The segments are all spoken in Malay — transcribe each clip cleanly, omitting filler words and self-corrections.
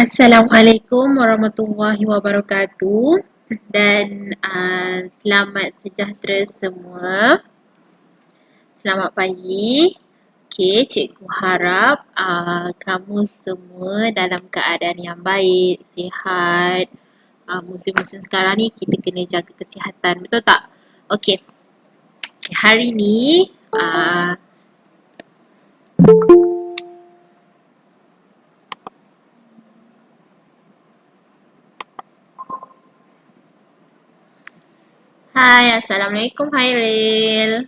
Assalamualaikum warahmatullahi wabarakatuh dan selamat sejahtera semua. Selamat pagi. Okey, cikgu harap kamu semua dalam keadaan yang baik, sihat. Musim-musim sekarang ni kita kena jaga kesihatan, betul tak? Okey. Hari ni Hai, Assalamualaikum Hairil.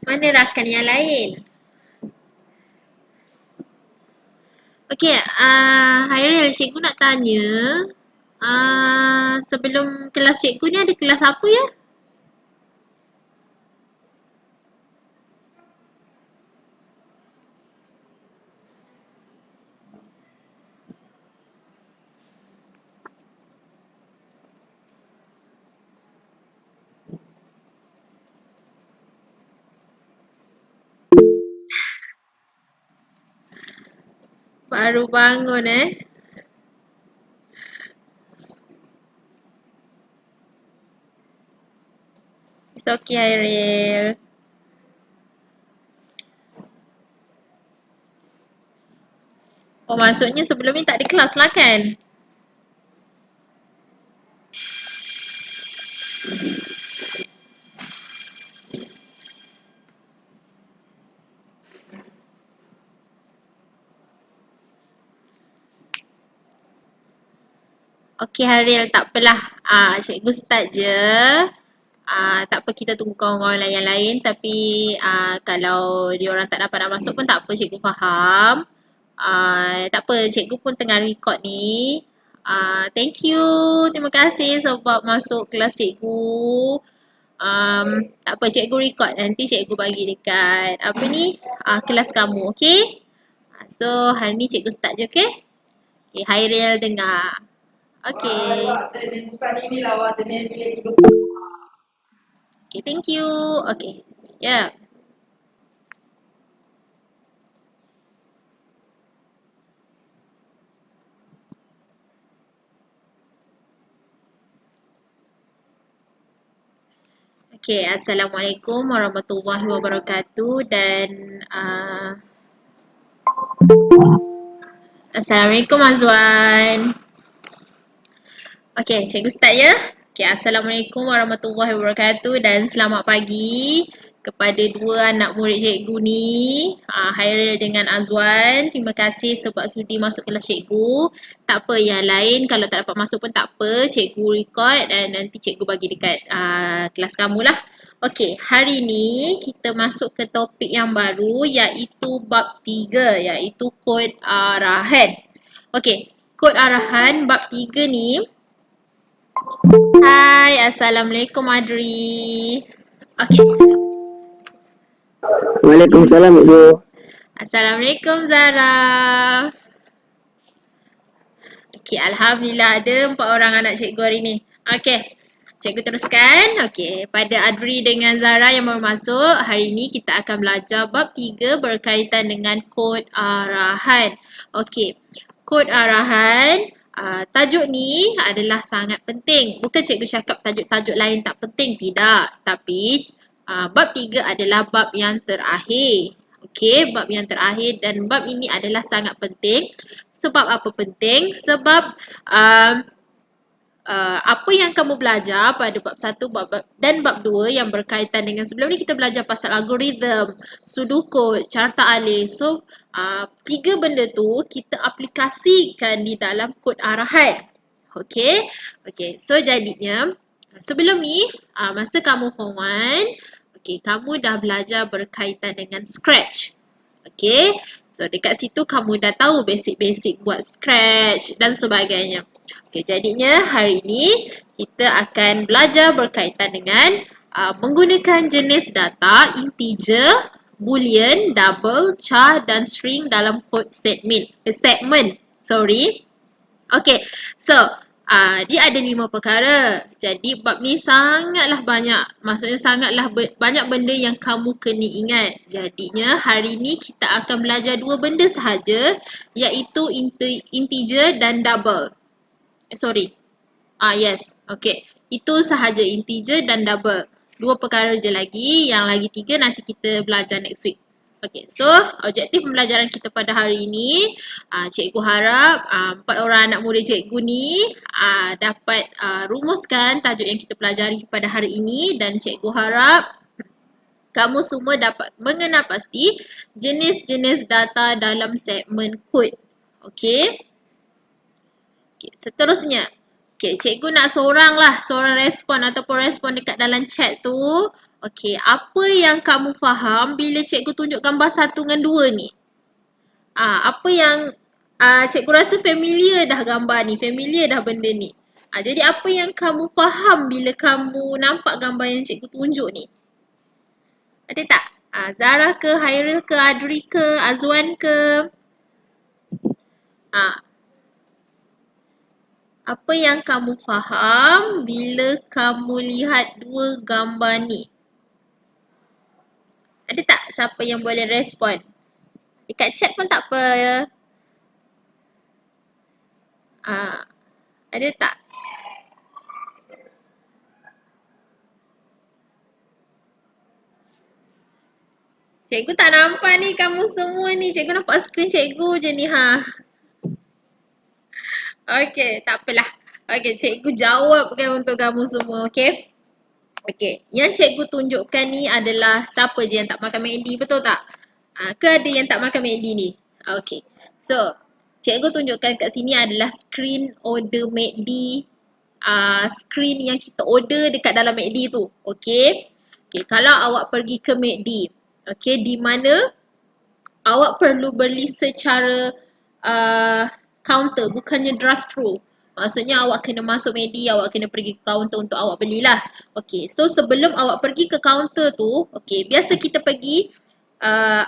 Mana rakan yang lain? Okey, Hairil, cikgu nak tanya, sebelum kelas cikgu ni ada kelas apa ya? Baru bangun It's okay, Hairil. Oh, maksudnya sebelum ni tak ada kelas lah kan? Okey, Hairil, tak apalah. Cikgu start je. Tak apa, kita tunggu kawan-kawan yang lain, tapi kalau diorang tak dapat nak masuk pun tak apa, cikgu faham. Tak apa, cikgu pun tengah record ni. Thank you, terima kasih sebab masuk kelas cikgu. Tak apa, cikgu record, nanti cikgu bagi dekat apa ni, kelas kamu, okay? So hari ni cikgu start je, okay? Okay, Hairil dengar. Okay. Okay, thank you. Okay, yeah. Okay, Assalamualaikum warahmatullahi wabarakatuh dan Assalamualaikum Azwan. Okay, cikgu start ya. Okay, Assalamualaikum warahmatullahi wabarakatuh dan selamat pagi kepada dua anak murid cikgu ni, Hairil dengan Azwan. Terima kasih sebab sudi masuk kelas cikgu. Tak apa, yang lain kalau tak dapat masuk pun tak apa, cikgu record dan nanti cikgu bagi dekat kelas kamu lah. Okey, hari ni kita masuk ke topik yang baru iaitu bab 3 iaitu kod arahan. Okey, kod arahan bab 3 ni. Hai, Assalamualaikum Adri. Okey. Waalaikumsalam Ibu. Assalamualaikum Zara. Okey, Alhamdulillah ada 4 orang anak cikgu hari ni. Okey, cikgu teruskan. Okey, pada Adri dengan Zara yang baru masuk, hari ni kita akan belajar bab 3 berkaitan dengan kod arahan. Okey, kod arahan, tajuk ni adalah sangat penting. Bukan cikgu cakap tajuk-tajuk lain tak penting, tidak. Tapi bab 3 adalah bab yang terakhir. Okey, bab yang terakhir dan bab ini adalah sangat penting. Sebab apa penting? Sebab apa yang kamu belajar pada bab 1 dan bab 2 yang berkaitan dengan sebelum ni kita belajar pasal algoritma, sudoku, carta alih. So, 3 benda tu kita aplikasikan di dalam kod arahan. Okey? Okey, so jadinya Sebelum ni, masa kamu form 1, okay, kamu dah belajar berkaitan dengan Scratch. Okay, so dekat situ kamu dah tahu basic-basic buat Scratch dan sebagainya. Okay, jadinya hari ni kita akan belajar berkaitan dengan menggunakan jenis data integer, boolean, double, char dan string dalam code segment. Okay, so dia ada 5 perkara. Jadi bab ni sangatlah banyak. Maksudnya sangatlah banyak benda yang kamu kena ingat. Jadinya hari ni kita akan belajar 2 benda sahaja, iaitu integer dan double. Yes. Okay. Itu sahaja, integer dan double. 2 perkara je lagi. Yang lagi 3 nanti kita belajar next week. Okay, so objektif pembelajaran kita pada hari ini, cikgu harap 4 orang anak murid cikgu ni dapat rumuskan tajuk yang kita pelajari pada hari ini, dan cikgu harap kamu semua dapat mengenal pasti jenis-jenis data dalam segmen kod. Okay. Okay, seterusnya. Okay, cikgu nak seorang respon ataupun respon dekat dalam chat tu. Okay, apa yang kamu faham bila cikgu tunjuk gambar 1 dengan 2 ni? Apa yang cikgu rasa familiar dah gambar ni, familiar dah benda ni. Jadi apa yang kamu faham bila kamu nampak gambar yang cikgu tunjuk ni? Ada tak? Zara ke, Hairil ke, Adri ke, Azwan ke? Apa yang kamu faham bila kamu lihat 2 gambar ni? Ada tak siapa yang boleh respon? Dekat chat pun tak apa. Ada tak? Cikgu tak nampak ni kamu semua ni. Cikgu nampak skrin cikgu je ni Okay, tak apalah. Okay, cikgu jawabkan untuk kamu semua, okay? Okay, yang cikgu tunjukkan ni adalah siapa je yang tak makan McD, betul tak? Ke ada yang tak makan McD ni? Okay, so cikgu tunjukkan kat sini adalah screen order McD, screen yang kita order dekat dalam McD tu, okay? Okay, kalau awak pergi ke McD, okay, di mana awak perlu beli secara counter, bukannya drive-thru. Maksudnya awak kena masuk McD, awak kena pergi ke counter untuk awak belilah. Okay, so sebelum awak pergi ke counter tu, okay, biasa kita pergi,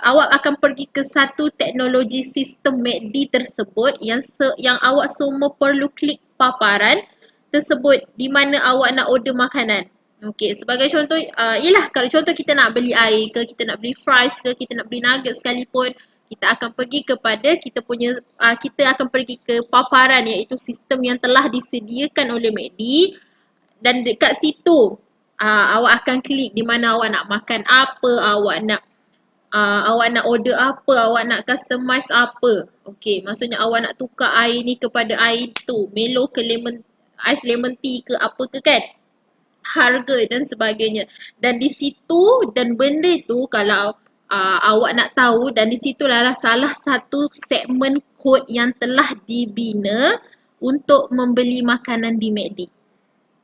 awak akan pergi ke satu teknologi sistem McD tersebut yang awak semua perlu klik paparan tersebut di mana awak nak order makanan. Okay, sebagai contoh, yelah kalau contoh kita nak beli air ke, kita nak beli fries ke, kita nak beli nugget sekalipun, kita akan pergi kepada kita akan pergi ke paparan, iaitu sistem yang telah disediakan oleh McD, dan dekat situ awak akan klik di mana awak nak makan apa, awak nak order apa, awak nak customize apa. Okay, maksudnya awak nak tukar air ni kepada air tu, Milo ke ais lemon tea ke apa ke kan, harga dan sebagainya. Dan di situ, dan benda tu kalau awak nak tahu, dan di situlah salah satu segmen kod yang telah dibina untuk membeli makanan di McD.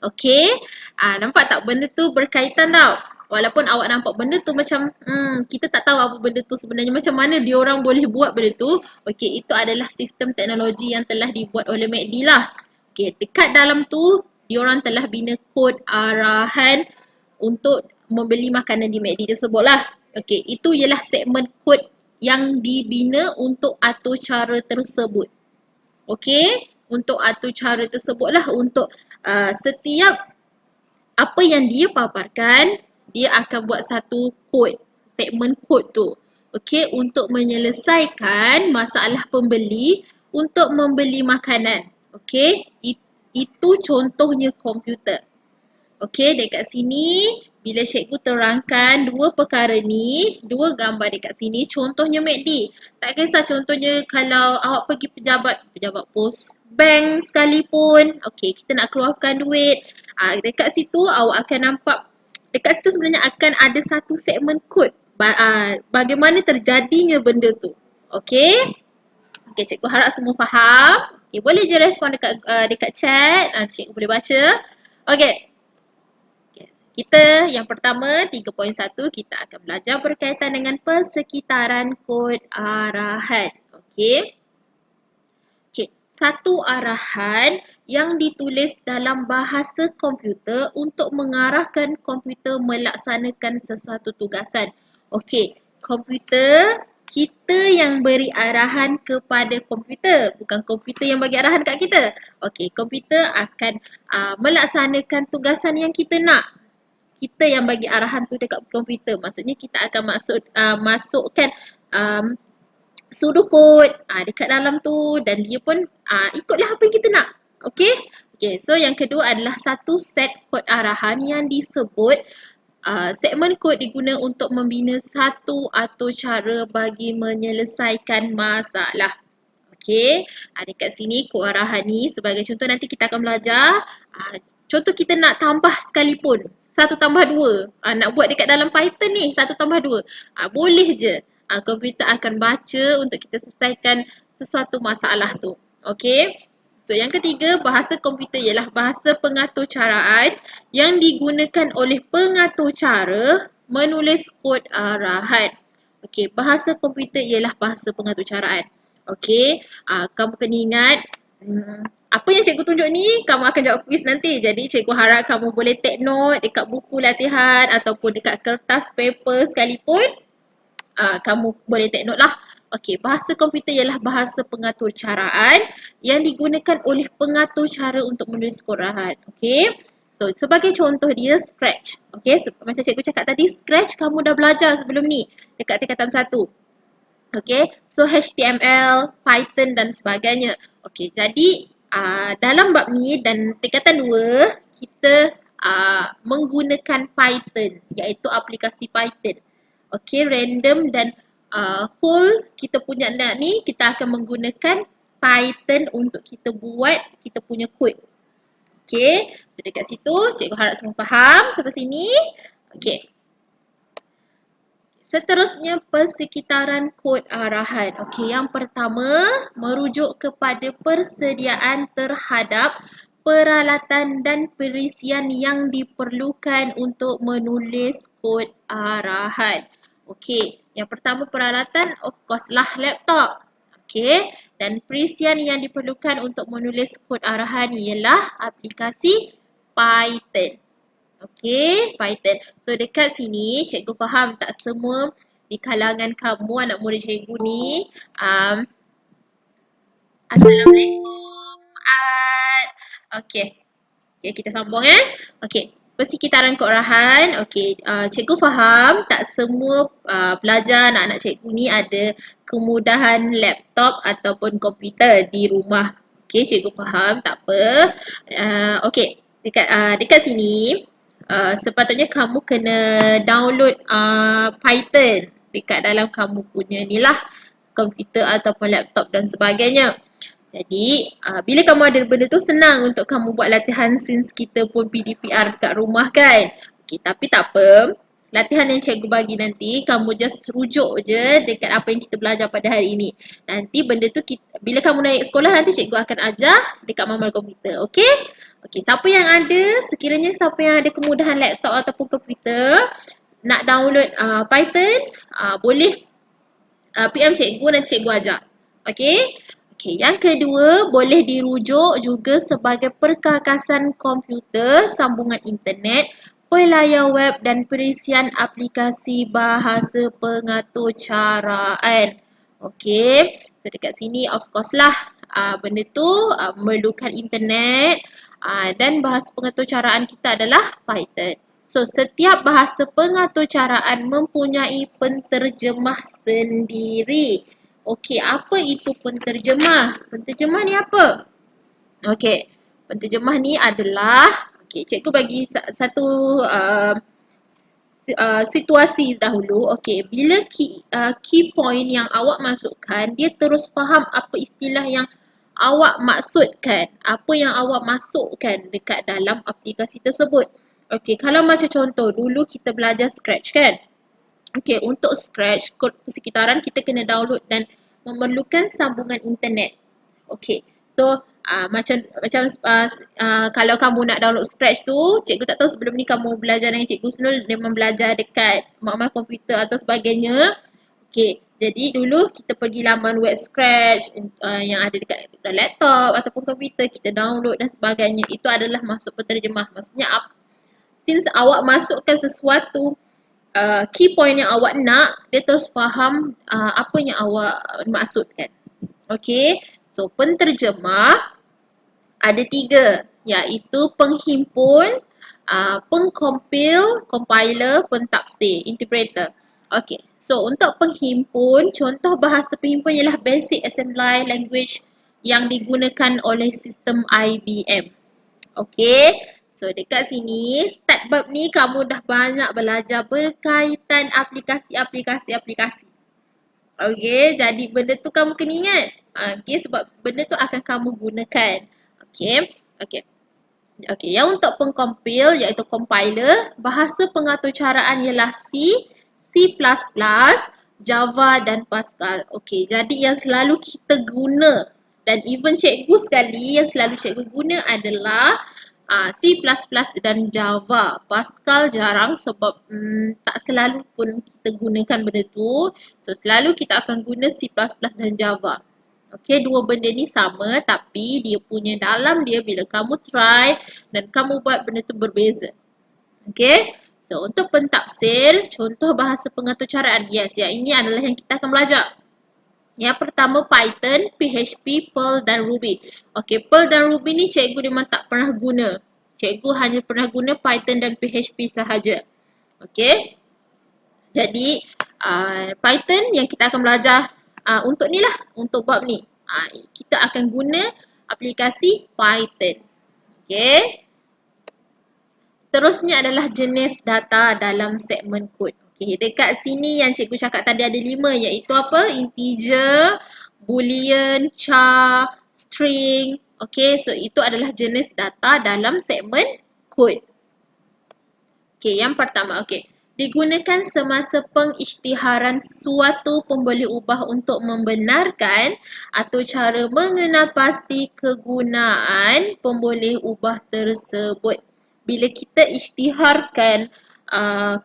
Okay, nampak tak benda tu berkaitan tau. Walaupun awak nampak benda tu macam kita tak tahu apa benda tu sebenarnya, macam mana diorang boleh buat benda tu. Okay, itu adalah sistem teknologi yang telah dibuat oleh McD lah. Okay, dekat dalam tu diorang telah bina kod arahan untuk membeli makanan di McD tersebut lah. Okay, itu ialah segmen kod yang dibina untuk atur cara tersebut. Okay, untuk atur cara tersebut lah, untuk setiap apa yang dia paparkan, dia akan buat satu kod, segmen kod tu. Okay, untuk menyelesaikan masalah pembeli untuk membeli makanan. Okay, itu contohnya komputer. Okay, dekat sini bila cikgu terangkan 2 perkara ni, 2 gambar dekat sini, contohnya McD. Tak kisah contohnya kalau awak pergi pejabat pos, bank sekalipun, okay, kita nak keluarkan duit. Dekat situ awak akan nampak, dekat situ sebenarnya akan ada satu segmen kod bagaimana terjadinya benda tu. Okay? Okay, cikgu harap semua faham. Okay, boleh je respon dekat chat, cikgu boleh baca. Okay. Kita yang pertama 3.1 kita akan belajar berkaitan dengan persekitaran kod arahan. Okey. Okey, satu arahan yang ditulis dalam bahasa komputer untuk mengarahkan komputer melaksanakan sesuatu tugasan. Okey, komputer kita yang beri arahan kepada komputer, bukan komputer yang bagi arahan kat kita. Okey, komputer akan melaksanakan tugasan yang kita nak. Kita yang bagi arahan tu dekat komputer. Maksudnya kita akan masukkan sudu kod dekat dalam tu dan dia pun ikutlah apa yang kita nak. Okey? Okey, so yang kedua adalah satu set kod arahan yang disebut segmen kod diguna untuk membina satu atau cara bagi menyelesaikan masalah. Okey, dekat sini kod arahan ni sebagai contoh nanti kita akan belajar. Contoh kita nak tambah sekalipun 1+2. Nak buat dekat dalam Python ni 1+2. Boleh je. Komputer akan baca untuk kita selesaikan sesuatu masalah tu. Okey. So yang ketiga, bahasa komputer ialah bahasa pengatur caraan yang digunakan oleh pengatur cara menulis kod arahan. Okey, bahasa komputer ialah bahasa pengatur caraan. Okey, kamu kena ingat apa yang cikgu tunjuk ni kamu akan jawab kuis nanti. Jadi cikgu harap kamu boleh take note dekat buku latihan ataupun dekat kertas paper sekalipun. Kamu boleh take note lah. Okey, bahasa komputer ialah bahasa pengatur caraan yang digunakan oleh pengatur cara untuk menulis kod arahan. Okey. So sebagai contoh dia Scratch. Okey, macam cikgu cakap tadi Scratch kamu dah belajar sebelum ni dekat tingkatan 1. Okay, so HTML, Python dan sebagainya. Okay, jadi dalam bab ni dan tingkatan 2, kita menggunakan Python, iaitu aplikasi Python. Okay, random dan whole kita punya nak ni, kita akan menggunakan Python untuk kita buat kita punya kod. Okay, so dekat situ cikgu harap semua faham sampai sini. Okay. Seterusnya persekitaran kod arahan. Okey, yang pertama merujuk kepada persediaan terhadap peralatan dan perisian yang diperlukan untuk menulis kod arahan. Okey, yang pertama peralatan of course lah laptop. Okey, dan perisian yang diperlukan untuk menulis kod arahan ialah aplikasi Python. Okey, Python. So dekat sini cikgu faham tak semua di kalangan kamu anak murid cikgu ni Assalamualaikum Ad. Okey. Okay, kita sambung Okey, persekitaran kod arahan. Okey, cikgu faham tak semua pelajar anak-anak cikgu ni ada kemudahan laptop ataupun komputer di rumah. Okey, cikgu faham, tak apa. Okey, dekat sini sepatutnya kamu kena download Python dekat dalam kamu punya ni lah komputer ataupun laptop dan sebagainya. Jadi bila kamu ada benda tu senang untuk kamu buat latihan since kita pun PDPR kat rumah kan. Okay, tapi tak apa. Latihan yang cikgu bagi nanti kamu just rujuk je dekat apa yang kita belajar pada hari ini. Nanti benda tu bila kamu naik sekolah nanti cikgu akan ajar dekat manual komputer. Okay? Okey, siapa yang ada, sekiranya siapa yang ada kemudahan laptop ataupun komputer nak download Python, boleh PM cikgu nanti cikgu ajar. Okey? Okey, yang kedua boleh dirujuk juga sebagai perkakasan komputer, sambungan internet, pelayar web dan perisian aplikasi bahasa pengatur caraan. Okey, so dekat sini of course lah benda tu memerlukan internet. Dan bahasa pengatur caraan kita adalah Python. So, setiap bahasa pengatur caraan mempunyai penterjemah sendiri. Okey, apa itu penterjemah? Penterjemah ni apa? Okey, penterjemah ni adalah, cikgu bagi satu situasi dahulu. Okey, bila key point yang awak masukkan, dia terus faham apa istilah yang awak maksudkan, apa yang awak masukkan dekat dalam aplikasi tersebut. Okey, kalau macam contoh dulu kita belajar Scratch kan. Okey, untuk Scratch kod persekitaran kita kena download dan memerlukan sambungan internet. Okey, So kalau kamu nak download Scratch tu, cikgu tak tahu sebelum ni kamu belajar dengan cikgu Snul memang belajar dekat mak komputer atau sebagainya. Okay, jadi dulu kita pergi laman web Scratch yang ada dekat laptop ataupun komputer, kita download dan sebagainya. Itu adalah masuk penterjemah. Maksudnya since awak masukkan sesuatu key point yang awak nak, dia terus faham apa yang awak maksudkan. Okay, so penterjemah ada 3, iaitu penghimpun, pengkompil, compiler, pentafsir, interpreter. Okay, so untuk penghimpun, contoh bahasa penghimpun ialah basic assembly language yang digunakan oleh sistem IBM. Okay, so dekat sini, start bab ni kamu dah banyak belajar berkaitan aplikasi. Okay, jadi benda tu kamu kena ingat. Okay, sebab benda tu akan kamu gunakan. Okay. Yang untuk pengkompil iaitu compiler, bahasa pengaturcaraan ialah C++, Java dan Pascal. Okay, jadi yang selalu kita guna dan even cikgu sekali yang selalu cikgu guna adalah C++ dan Java. Pascal jarang sebab tak selalu pun kita gunakan benda tu. So selalu kita akan guna C++ dan Java. Okay, dua benda ni sama tapi dia punya dalam dia bila kamu try dan kamu buat benda tu berbeza. Okay, so untuk pentafsir, contoh bahasa pengaturcaraan. Yes, yang ini adalah yang kita akan belajar. Yang pertama Python, PHP, Perl dan Ruby. Okay, Perl dan Ruby ni cikgu memang tak pernah guna. Cikgu hanya pernah guna Python dan PHP sahaja. Okay, jadi Python yang kita akan belajar untuk ni lah, untuk bab ni. Kita akan guna aplikasi Python. Okay. Terusnya adalah jenis data dalam segmen kod. Okay, dekat sini yang cikgu cakap tadi ada 5 iaitu apa? Integer, boolean, char, string. Okay, so itu adalah jenis data dalam segmen kod. Okay, yang pertama. Okay. Digunakan semasa pengisytiharan suatu pemboleh ubah untuk membenarkan atau cara mengenal pasti kegunaan pemboleh ubah tersebut. Bila kita isytiharkan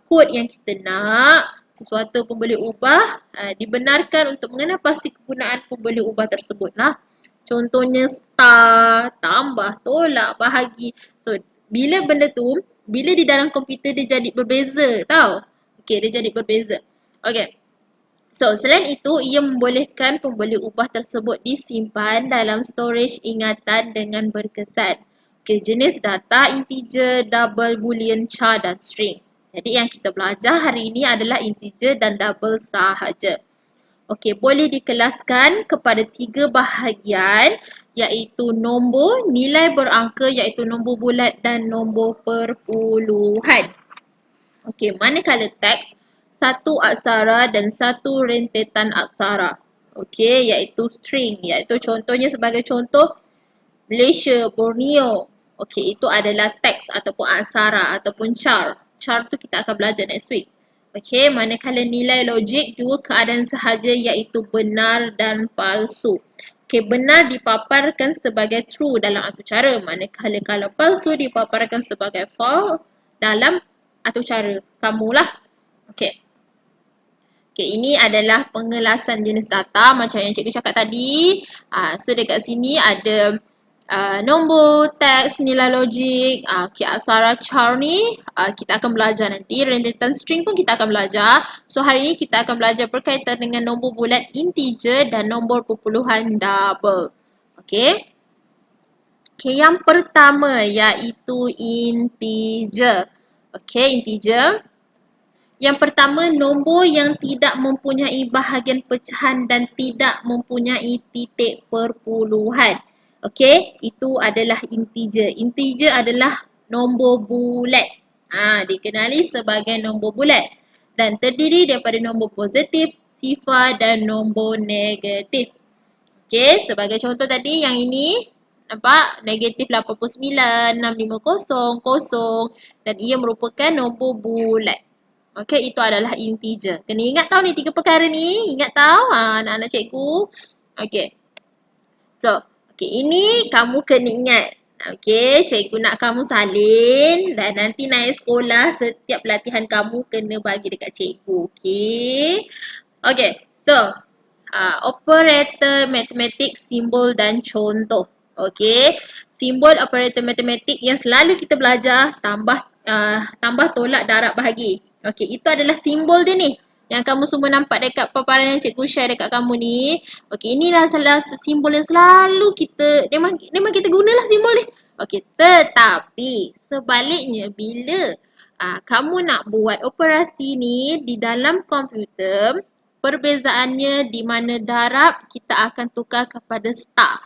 kod yang kita nak, sesuatu pemboleh ubah, dibenarkan untuk mengenal pasti kegunaan pemboleh ubah tersebut lah. Contohnya star, tambah, tolak, bahagi. So, bila benda tu, bila di dalam komputer dia jadi berbeza tau. Okay, dia jadi berbeza. Okay. So, selain itu, ia membolehkan pemboleh ubah tersebut disimpan dalam storage ingatan dengan berkesan. Okay, jenis data integer, double, boolean, char dan string. Jadi yang kita belajar hari ini adalah integer dan double sahaja. Okay, boleh dikelaskan kepada 3 bahagian iaitu nombor, nilai berangka iaitu nombor bulat dan nombor perpuluhan. Okey, manakala teks, 1 aksara dan 1 rentetan aksara. Okey, iaitu string, iaitu contohnya sebagai contoh Malaysia, Borneo. Okey, itu adalah teks ataupun aksara ataupun char. Char tu kita akan belajar next week. Okey, manakala nilai logik, 2 keadaan sahaja iaitu benar dan palsu. Okey, benar dipaparkan sebagai true dalam aturcara, manakala kalau palsu dipaparkan sebagai false dalam aturcara kamulah. Okey. Okey, ini adalah pengelasan jenis data macam yang cikgu cakap tadi. So dekat sini ada nombor, teks, nilai logik, aksara char ni kita akan belajar nanti. Rentetan string pun kita akan belajar. So hari ini kita akan belajar berkaitan dengan nombor bulat integer dan nombor perpuluhan double. Okay. Okay, yang pertama iaitu integer. Okay, integer. Yang pertama, nombor yang tidak mempunyai bahagian pecahan dan tidak mempunyai titik perpuluhan. Okey, itu adalah integer. Integer adalah nombor bulat. Dikenali sebagai nombor bulat dan terdiri daripada nombor positif, sifar dan nombor negatif. Okey, sebagai contoh tadi yang ini nampak negatif 89, 650, 0 dan ia merupakan nombor bulat. Okey, itu adalah integer. Kena ingat tahu ni 3 perkara ni. Ingat tahu anak-anak cikgu. Okey. So, Okey, ini kamu kena ingat. Okey, cikgu nak kamu salin dan nanti naik sekolah setiap latihan kamu kena bagi dekat cikgu. Okey. Okey, so operator matematik, simbol dan contoh. Okey, simbol operator matematik yang selalu kita belajar tambah tolak darab bahagi. Okey, itu adalah simbol dia ni. Yang kamu semua nampak dekat paparan yang cikgu share dekat kamu ni. Okey, inilah salah simbol yang selalu kita memang kita gunalah simbol ni. Okey, tetapi sebaliknya bila kamu nak buat operasi ni di dalam komputer, perbezaannya di mana darab kita akan tukar kepada star.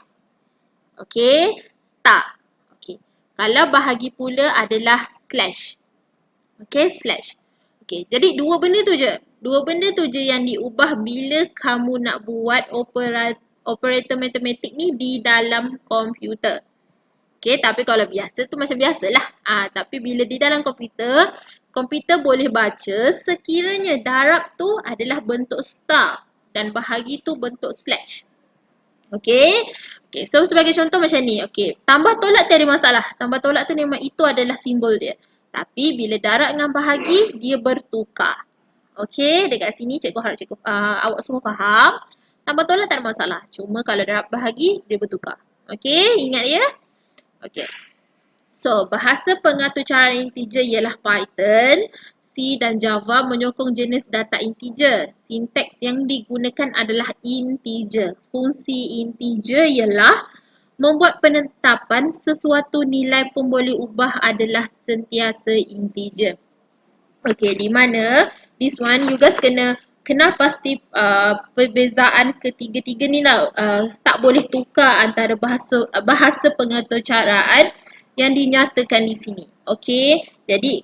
Okey, star. Okey. Kalau bahagi pula adalah slash. Okey, slash. Okey, jadi dua benda tu je. Dua benda tu je yang diubah bila kamu nak buat operator matematik ni di dalam komputer. Okey, tapi kalau biasa tu macam biasalah. Tapi bila di dalam komputer boleh baca sekiranya darab tu adalah bentuk star dan bahagi tu bentuk slash. Okey. Okey, so sebagai contoh macam ni. Okey, tambah tolak tiada masalah. Tambah tolak tu memang itu adalah simbol dia. Tapi bila darab dengan bahagi, dia bertukar. Okey, dekat sini cikgu harap awak semua faham. Tambah tolak tak ada masalah. Cuma kalau darab bahagi, dia bertukar. Okey, ingat ya? Okey. So, bahasa pengatur cara integer ialah Python. C dan Java menyokong jenis data integer. Sinteks yang digunakan adalah integer. Fungsi integer ialah membuat penetapan sesuatu nilai pun boleh ubah adalah sentiasa integer. Okay, di mana this one you guys kena kenal pasti perbezaan ketiga-tiga ni lah. Tak boleh tukar antara bahasa pengaturcaraan yang dinyatakan di sini. Okay, jadi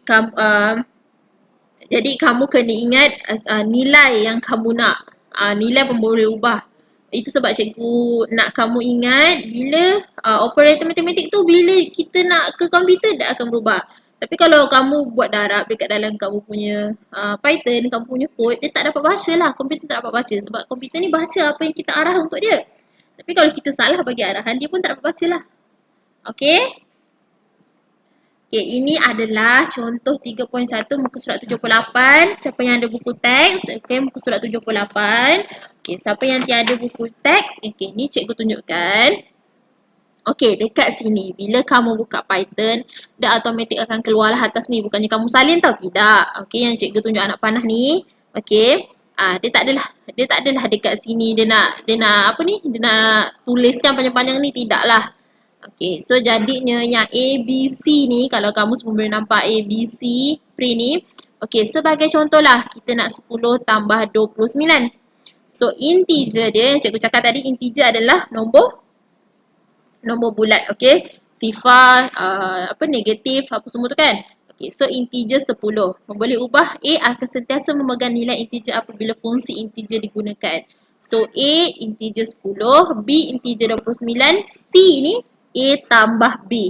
kamu kena ingat nilai yang kamu nak. Nilai pun boleh ubah. Itu sebab cikgu nak kamu ingat bila operator matematik tu bila kita nak ke komputer dia akan berubah. Tapi kalau kamu buat darab dekat dalam kamu punya Python, kamu punya code, dia tak dapat baca lah. Komputer tak dapat baca sebab komputer ni baca apa yang kita arah untuk dia. Tapi kalau kita salah bagi arahan, dia pun tak dapat baca lah. Okay? Okay, ini adalah contoh 3.1 muka surat 78. Siapa yang ada buku teks, okay, muka surat 78. Okay, siapa yang tiada buku teks, okay, ni cikgu tunjukkan. Okay, dekat sini, bila kamu buka Python, dia automatik akan keluarlah atas ni. Bukannya kamu salin tau, tidak. Okay, yang cikgu tunjuk anak panah ni. Okay, dia tak adalah dekat sini dia nak apa ni, dia nak tuliskan panjang-panjang ni, tidaklah. Okay, so jadinya yang ABC ni, kalau kamu semua boleh nampak ABC print ni. Okay, sebagai contoh lah, kita nak 10 tambah 29. So, integer dia, yang cikgu cakap tadi, integer adalah nombor bulat, okay. Sifar, negatif, apa semua tu kan. Okay, so integer 10. Boleh ubah, A akan sentiasa memegang nilai integer apabila fungsi integer digunakan. So, A integer 10, B integer 29, C ni A tambah B.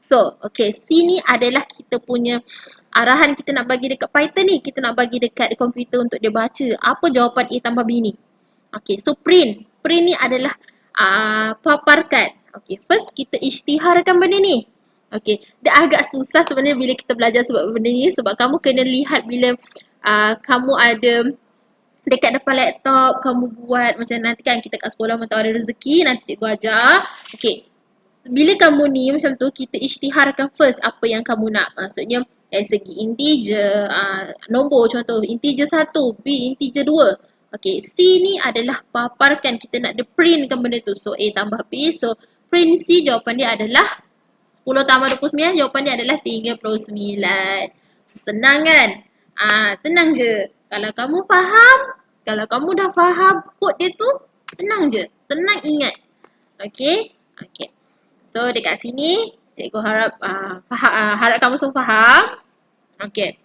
So, okay, C ni adalah kita punya arahan kita nak bagi dekat Python ni. Kita nak bagi dekat komputer untuk dia baca. Apa jawapan A tambah B ni? Okay, so print. Print ni adalah paparkan. Okay, first kita isytiharkan benda ni. Okay, dia agak susah sebenarnya bila kita belajar sebab benda ni. Sebab kamu kena lihat bila kamu ada dekat depan laptop, kamu buat macam nanti kan kita kat sekolah mentau ada rezeki, nanti cikgu ajar. Okay, bila kamu ni macam tu, kita isytiharkan first apa yang kamu nak. Maksudnya dari segi integer, nombor contoh integer 1, B integer 2. Okay, C ni adalah paparkan, kita nak dia printkan benda tu. So A tambah B, so print C jawapan dia adalah 10 tambah 29, jawapan dia adalah 39. So senang kan? Senang je. Kalau kamu faham, kalau kamu dah faham kod dia tu, senang je. Senang ingat. Okay? Okay. So dekat sini cikgu harap harap kamu semua faham. Okey.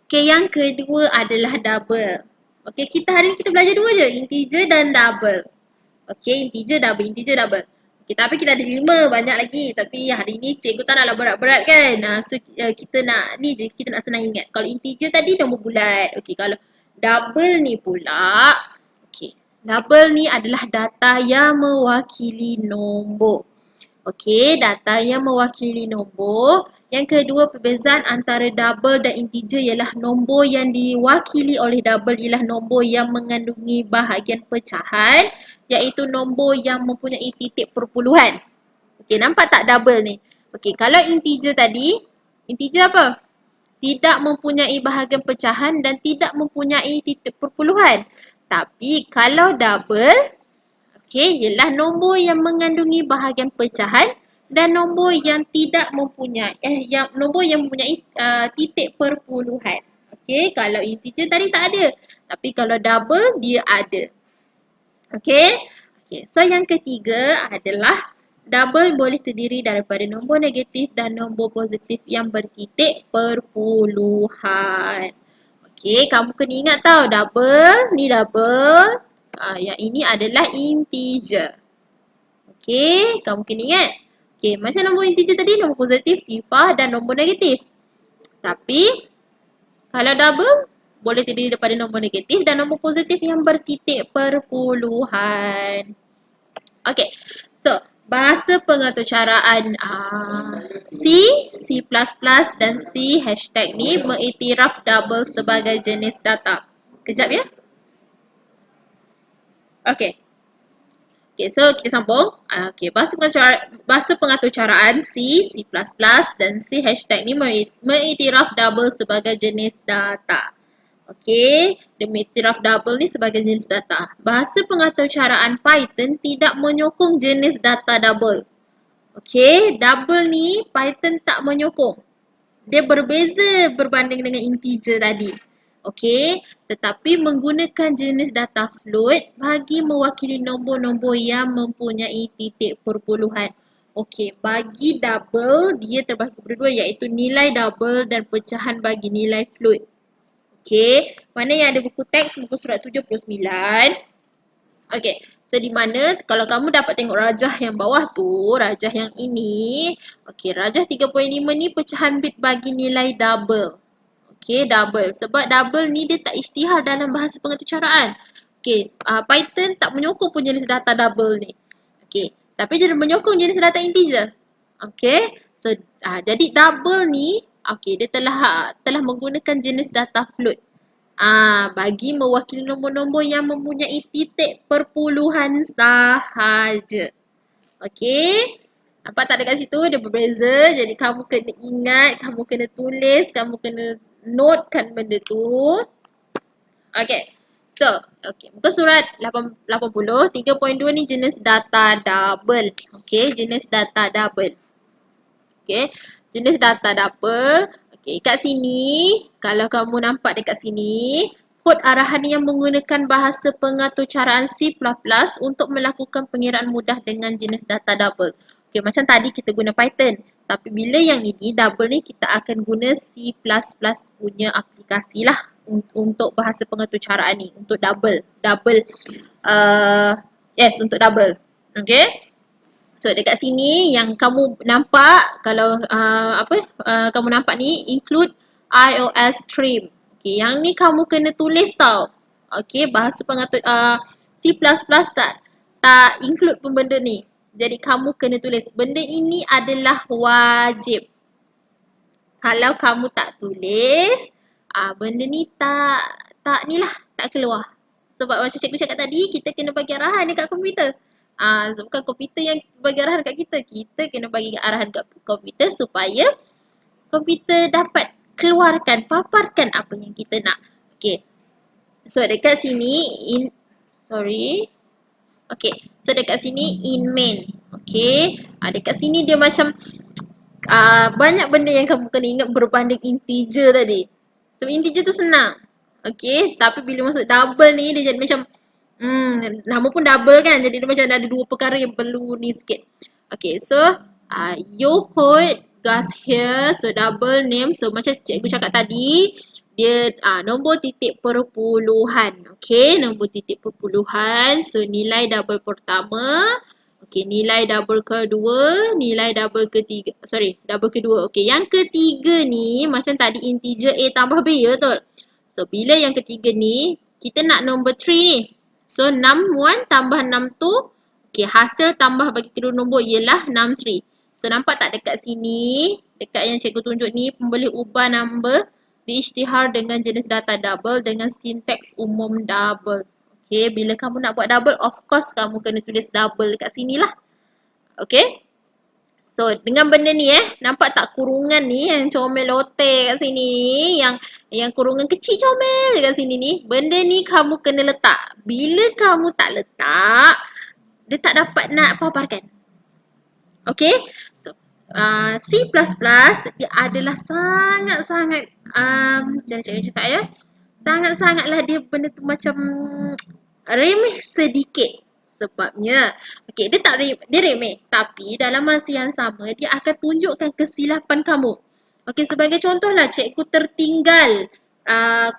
Okey, yang kedua adalah double. Okey, hari ni kita belajar dua je, integer dan double. Okey, integer double. Okey, tapi kita ada 5 banyak lagi, tapi hari ni cikgu tak naklah berat-berat kan. So kita nak ni je, kita nak senang ingat. Kalau integer tadi nombor bulat. Okey, kalau double ni pula, okey. Double ni adalah data yang mewakili nombor. Okey, data yang mewakili nombor. Yang kedua, perbezaan antara double dan integer ialah nombor yang diwakili oleh double ialah nombor yang mengandungi bahagian pecahan, iaitu nombor yang mempunyai titik perpuluhan. Okey, nampak tak double ni? Okey, kalau integer tadi, integer apa? Tidak mempunyai bahagian pecahan dan tidak mempunyai titik perpuluhan. Tapi kalau double, okey, ialah nombor yang mengandungi bahagian pecahan dan nombor yang tidak mempunyai nombor yang mempunyai titik perpuluhan. Okey, kalau integer tadi tak ada. Tapi kalau double dia ada. Okey? Okey, so yang ketiga adalah double boleh terdiri daripada nombor negatif dan nombor positif yang bertitik perpuluhan. Okey, kamu kena ingat tau, double ni double. Yang ini adalah integer. Okey, kamu kena ingat. Okey, macam nombor integer tadi, nombor positif, sifar dan nombor negatif. Tapi, kalau double, boleh terdiri daripada nombor negatif dan nombor positif yang bertitik perpuluhan. Okey, so bahasa pengaturcaraan C, C++ dan C hashtag ni mengiktiraf double sebagai jenis data. Kejap ya. Okey. Okay, so kita sambung. Okay, bahasa pengaturcaraan C, C++ dan C hashtag ni mengiktiraf double sebagai jenis data. Okay, dia mengiktiraf double ni sebagai jenis data. Bahasa pengaturcaraan Python tidak menyokong jenis data double. Okay, double ni Python tak menyokong. Dia berbeza berbanding dengan integer tadi. Okey, tetapi menggunakan jenis data float bagi mewakili nombor-nombor yang mempunyai titik perpuluhan. Okey, bagi double dia terbahagi berdua iaitu nilai double dan pecahan bagi nilai float. Okey, mana yang ada buku teks muka surat 79. Okey, so di mana kalau kamu dapat tengok rajah yang bawah tu, rajah yang ini. Okey, rajah 3.5 ni pecahan bit bagi nilai double. Okey, double. Sebab double ni dia tak isytihar dalam bahasa pengaturcaraan. Okey, Python tak menyokong pun jenis data double ni. Okey, tapi dia menyokong jenis data integer. Okey, so jadi double ni, okey, dia telah menggunakan jenis data float. Bagi mewakili nombor-nombor yang mempunyai titik perpuluhan sahaja. Okey. Nampak tak dekat situ dia berbeza. Jadi kamu kena ingat, kamu kena tulis, kamu kena notekan benda tu. Okay. So, okay. Muka surat 80, 3.2 ni jenis data double. Okay, jenis data double. Okay, jenis data double. Okay, kat sini, kalau kamu nampak dekat sini, kod arahan yang menggunakan bahasa pengaturcaraan C++ untuk melakukan pengiraan mudah dengan jenis data double. Okay, macam tadi kita guna Python. Tapi bila yang ini, double ni kita akan guna C++ punya aplikasi lah untuk bahasa pengaturcaraan ni. Untuk double. Untuk double. Okay. So dekat sini yang kamu nampak, kalau kamu nampak ni, include iOS trim. Okay, yang ni kamu kena tulis tau. Okay, bahasa pengatur C++ tak include pun benda ni. Jadi kamu kena tulis. Benda ini adalah wajib. Kalau kamu tak tulis, benda ni tak keluar. Sebab macam cikgu cakap tadi, kita kena bagi arahan dekat komputer. So bukan komputer yang bagi arahan dekat kita. Kita kena bagi arahan dekat komputer supaya komputer dapat paparkan apa yang kita nak. Okay. So dekat sini, Okay, so dekat sini in main. Okay, dekat sini dia macam banyak benda yang kamu kena ingat berbanding integer tadi. Sebab integer tu senang. Okay, tapi bila masuk double ni dia jadi macam nama pun double kan, jadi dia macam ada dua perkara yang perlu ni sikit. Okay, so your code goes here, so double name, so macam cikgu cakap tadi, dia nombor titik perpuluhan. Okay, nombor titik perpuluhan. So nilai double pertama. Okay, nilai double kedua. Nilai double ketiga. Double kedua. Okay, yang ketiga ni macam tadi integer A tambah B, betul? So bila yang ketiga ni, kita nak nombor 3 ni. So 61 tambah 6 tu, okay, hasil tambah bagi kedua nombor ialah 63. So nampak tak dekat sini, dekat yang cikgu tunjuk ni, boleh ubah number di isytihar dengan jenis data double dengan sinteks umum double. Okay, bila kamu nak buat double, of course kamu kena tulis double dekat sini lah. Okay. So, dengan benda ni nampak tak kurungan ni yang comel lote kat sini ni, yang kurungan kecil comel kat sini ni, benda ni kamu kena letak. Bila kamu tak letak, dia tak dapat nak paparkan. Okay? So, C++ dia adalah sangat-sangat, macam cikgu cakap ya, sangat-sangatlah dia benda tu macam remeh sedikit. Sebabnya, okay, dia remeh. Tapi dalam masa yang sama, dia akan tunjukkan kesilapan kamu. Okay, sebagai contohlah, cikgu tertinggal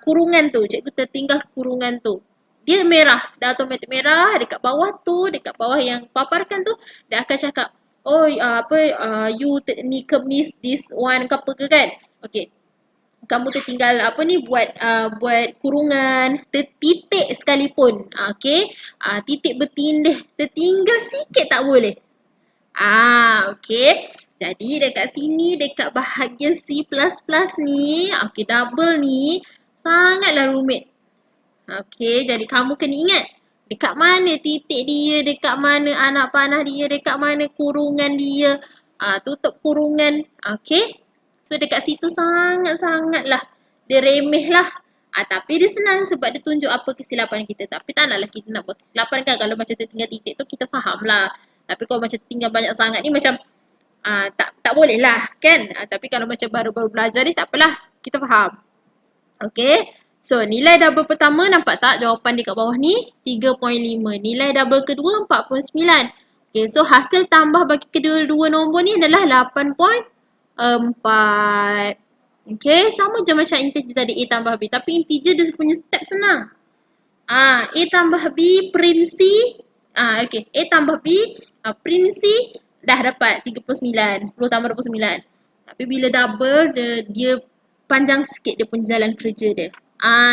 kurungan tu. Cikgu tertinggal kurungan tu. Dia merah, dah automatik merah. Dekat bawah tu, dekat bawah yang paparkan tu, dia akan cakap, oh, you ni miss this one ke apa ke kan. Okay, kamu tertinggal apa ni buat kurungan titik sekalipun. Okey. Titik bertindih tertinggal sikit tak boleh. Okey. Jadi dekat sini dekat bahagian C++ ni, okey, double ni sangatlah rumit. Okey, jadi kamu kena ingat dekat mana titik dia, dekat mana anak panah dia, dekat mana kurungan dia. Tutup kurungan. Okey. So dekat situ sangat-sangatlah dia remeh lah. Tapi dia senang sebab dia tunjuk apa kesilapan kita. Tapi tak naklah kita nak buat kesilapan kan. Kalau macam tertinggal titik tu kita faham lah. Tapi kalau macam tinggal banyak sangat ni macam tak boleh lah kan. Tapi kalau macam baru-baru belajar ni tak apalah. Kita faham. Okay. So nilai double pertama nampak tak jawapan dekat bawah ni 3.5. Nilai double kedua 4.9. Okay, so hasil tambah bagi kedua-dua nombor ni adalah 8.4. Okay, sama je macam integer tadi A tambah B. Tapi integer dia punya step senang. A tambah B print C. Okay, A tambah B print C dah dapat 39. 10 tambah 29. Tapi bila double dia panjang sikit dia punya jalan kerja dia.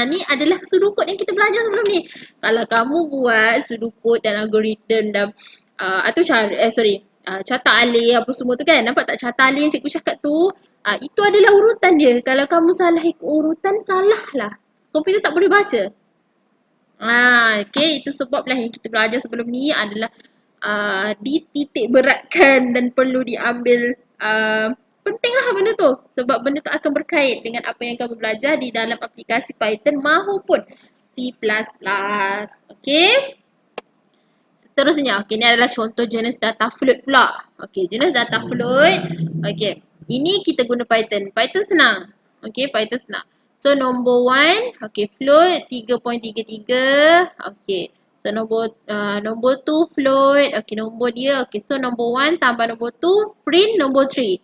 Ni adalah sudukut yang kita belajar sebelum ni. Kalau kamu buat sudukut dan algoritma dan atau carta alih apa semua tu kan. Nampak tak carta alih yang cikgu cakap tu? Itu adalah urutan dia. Kalau kamu salah ikut urutan, salah lah. Komputer tak boleh baca. Okay, itu sebablah yang kita belajar sebelum ni adalah dititik beratkan dan perlu diambil pentinglah benda tu. Sebab benda tu akan berkait dengan apa yang kamu belajar di dalam aplikasi Python maupun C++. Okay. Seterusnya, okay, ini adalah contoh jenis data float pula. Okay, jenis data float. Okay, ini kita guna Python. Python senang. Okay, Python senang. So, nombor 1, okay, float 3.33. Okay, so nombor 2 float. Okay, nombor dia. Okay, so nombor 1 tambah nombor 2, print nombor 3.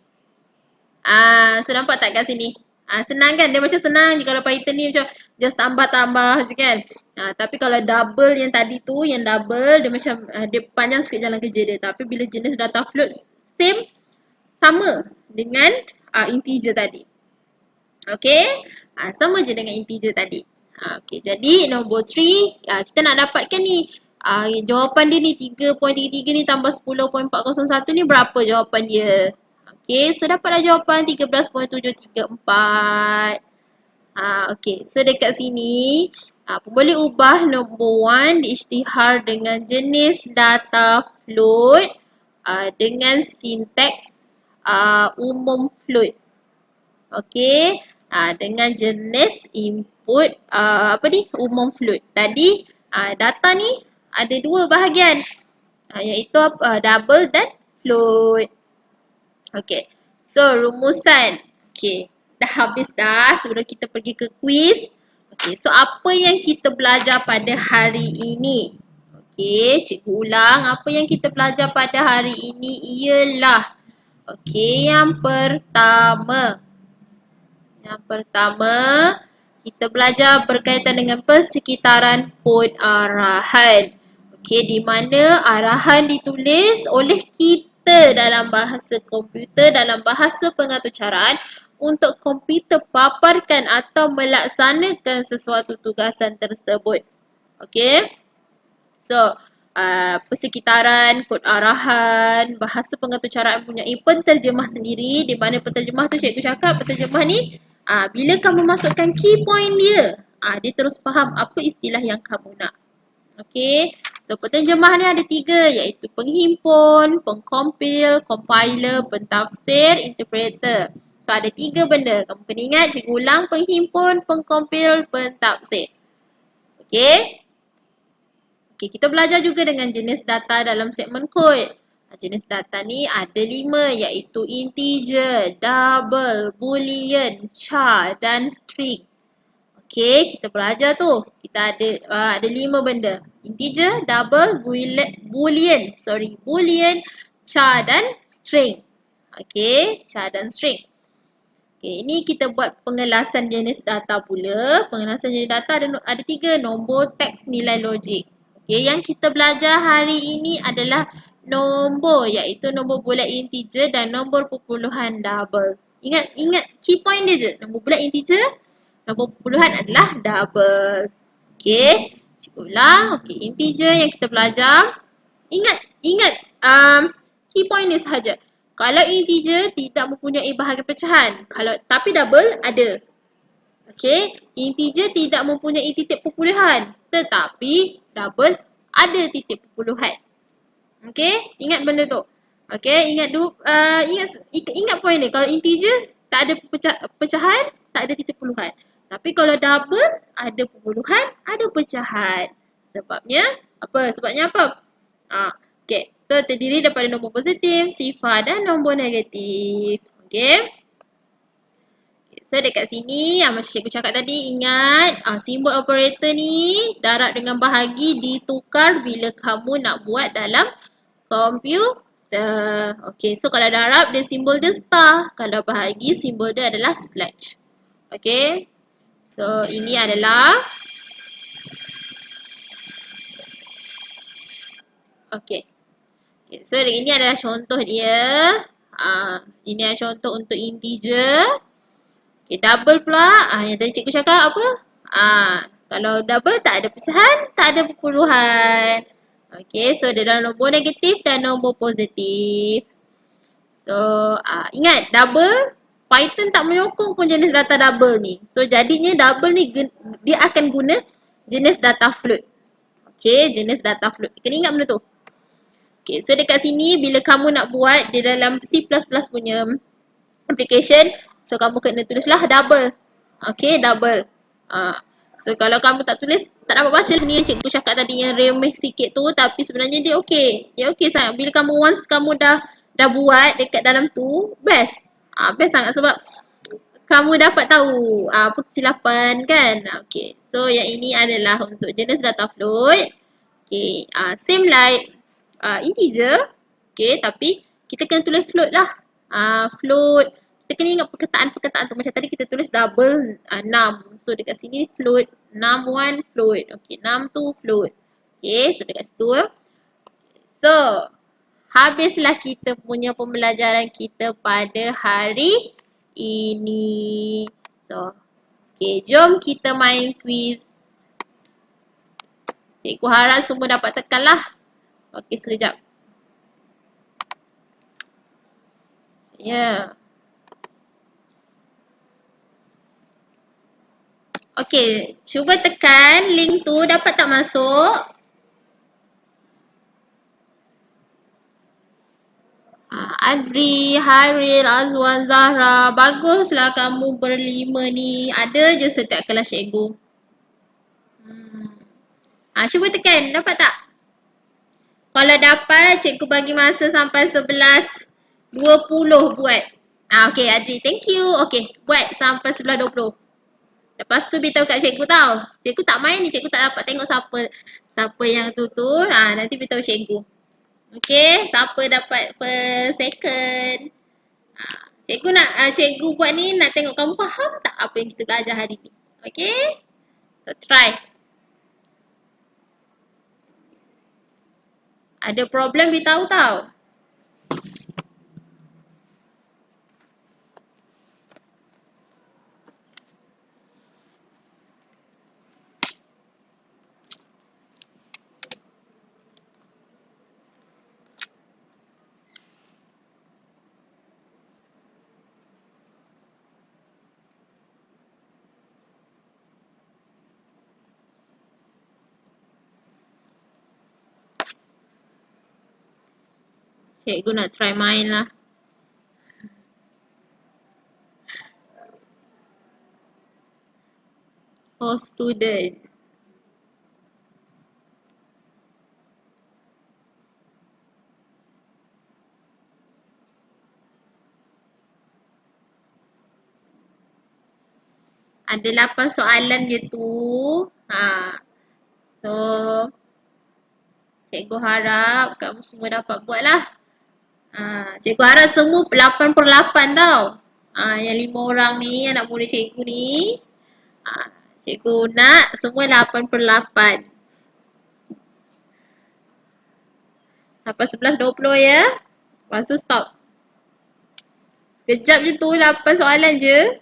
So nampak tak kat sini? Senang kan? Dia macam senang je kalau Python ni macam just tambah-tambah je kan. Tapi kalau double yang tadi tu, yang double dia macam dia panjang sikit jalan kerja dia. Tapi bila jenis data float same, sama dengan integer tadi. Okay? Sama je dengan integer tadi. Okay, jadi nombor 3, kita nak dapatkan ni. Jawapan dia ni 3.33 ni tambah 10.401 ni berapa jawapan dia? Okay, so dapatlah jawapan 13.734. Okay, so dekat sini boleh ubah nombor 1 diisytihar dengan jenis data float dengan sinteks umum float. Okay, dengan jenis input umum float. Tadi data ni ada dua bahagian iaitu double dan float. Okay, so rumusan. Okay, dah habis dah sebelum kita pergi ke quiz. Okay, so apa yang kita belajar pada hari ini? Okay, cikgu ulang. Apa yang kita belajar pada hari ini ialah, okay, yang pertama. Yang pertama, kita belajar berkaitan dengan persekitaran kod arahan. Okay, di mana arahan ditulis oleh kita dalam bahasa komputer, dalam bahasa pengaturcaraan untuk komputer paparkan atau melaksanakan sesuatu tugasan tersebut. Okay. So, persekitaran, kod arahan, bahasa pengaturcaraan punya penterjemah sendiri. Di mana penterjemah tu cikgu cakap, penterjemah ni bila kamu masukkan key point dia, dia terus faham apa istilah yang kamu nak. Okay, so penterjemah ni ada 3 iaitu penghimpun, pengkompil, compiler, pentafsir, interpreter. So ada 3 benda. Kamu kena ingat, cikgu ulang penghimpun, pengkompil, pentafsir. Okay. Okay, kita belajar juga dengan jenis data dalam segmen kod. Jenis data ni ada 5 iaitu integer, double, boolean, char dan string. Okay, kita belajar tu. Kita ada 5 benda. Integer, double, boolean, char dan string. Okay, char dan string. Okay, ini kita buat pengelasan jenis data pula. Pengelasan jenis data ada 3, nombor, teks, nilai logik. Okay, yang kita belajar hari ini adalah nombor, iaitu nombor bulat integer dan nombor perpuluhan double. Ingat key point dia je. Nombor bulat integer, nombor perpuluhan adalah double. Okay, cikgu ulang. Okay, integer yang kita belajar. Ingat key point dia sahaja. Kalau integer tidak mempunyai bahagian pecahan. Tapi double ada. Okay, integer tidak mempunyai titik perpuluhan. Tetapi double ada titik perpuluhan. Okay, ingat benda tu. Okay, ingat point dia. Kalau integer tak ada pecahan, tak ada titik perpuluhan. Tapi kalau double ada perpuluhan, ada pecahan. Sebabnya apa? Okay, so terdiri daripada nombor positif, sifar dan nombor negatif. Okay. So dekat sini macam cikgu cakap tadi, ingat simbol operator ni darab dengan bahagi ditukar bila kamu nak buat dalam komputer. Okay, so kalau darab dia simbol dia star, kalau bahagi simbol dia adalah slash. Okay, so ini adalah okay. Okay, so ini adalah contoh dia. Ini adalah contoh untuk integer. Okay, double pula. Yang tadi cikgu cakap apa? Kalau double tak ada pecahan, tak ada perpuluhan. Okay, so dia dalam nombor negatif dan nombor positif. So, ingat double, Python tak menyokong pun jenis data double ni. So, jadinya double ni dia akan guna jenis data float. Okay, jenis data float. Kena ingat benda tu. Okay, so dekat sini bila kamu nak buat di dalam C++ punya application, so kamu kena tulislah double. Okay, double. So kalau kamu tak tulis, tak dapat baca ni yang cikgu cakap tadi yang remeh sikit tu, tapi sebenarnya dia okay. Dia okay sangat. Bila kamu once kamu dah buat dekat dalam tu, best. Best sangat sebab kamu dapat tahu apa kesilapan kan. Okay, so yang ini adalah untuk jenis data float. Okay, same like integer. Okay, tapi kita kena tulis float lah. Float. Kita kena ingat perkataan-perkataan tu. Macam tadi kita tulis double 6. So dekat sini float. 6 1 float. Okay, 6 2 float. Okay, so dekat situ. So, habislah kita punya pembelajaran kita pada hari ini. So, okay, jom kita main quiz. Cikgu harap semua dapat tekan lah. Okay, sekejap. Ya. Okay, cuba tekan link tu, dapat tak masuk? Adri, Haril, Azwan, Zahra, baguslah kamu berlima ni. Ada je setiap kelas cikgu. Cuba tekan, dapat tak? Kalau dapat, cikgu bagi masa sampai 11.20 buat. Okay, Adri, thank you. Okay, buat sampai 11.20. Lepas tu beritahu kat cikgu tau. Cikgu tak main ni, cikgu tak dapat tengok siapa yang tutur. Nanti beritahu cikgu. Okay, siapa dapat per second. Cikgu buat ni nak tengok kamu faham tak apa yang kita belajar hari ni. Okay, so try. Ada problem beritahu tau. Cikgu nak try main lah. For student. Ada 8 soalan je tu. So, cikgu harap kamu semua dapat buat lah. Cikgu harap semua 8/8 tau. Yang 5 orang ni, anak murid cikgu ni. Cikgu nak semua 8/8. Sampai 11:20 ya. Lepas tu stop. Sekejap je tu, 8 soalan je.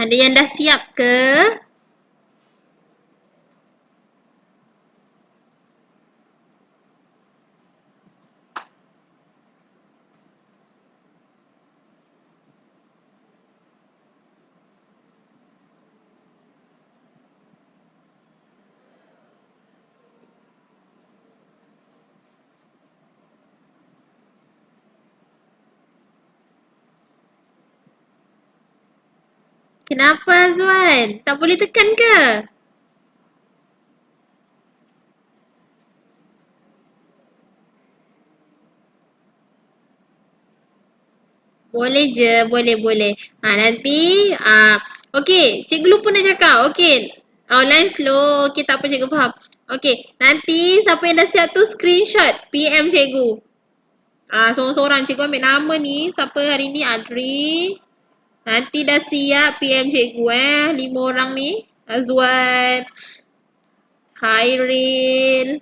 Ada yang dah siap ke? Kenapa Azwan? Tak boleh tekan ke? Boleh je, boleh. Nanti, okey, cikgu lupa nak cakap. Okey, online slow. Okey, tak apa cikgu faham. Okey, nanti siapa yang dah siap tu screenshot PM cikgu. Seorang-seorang cikgu ambil nama ni. Siapa hari ni? Adri. Nanti dah siap PM cikgu 5 orang ni. Azwan, Hairil,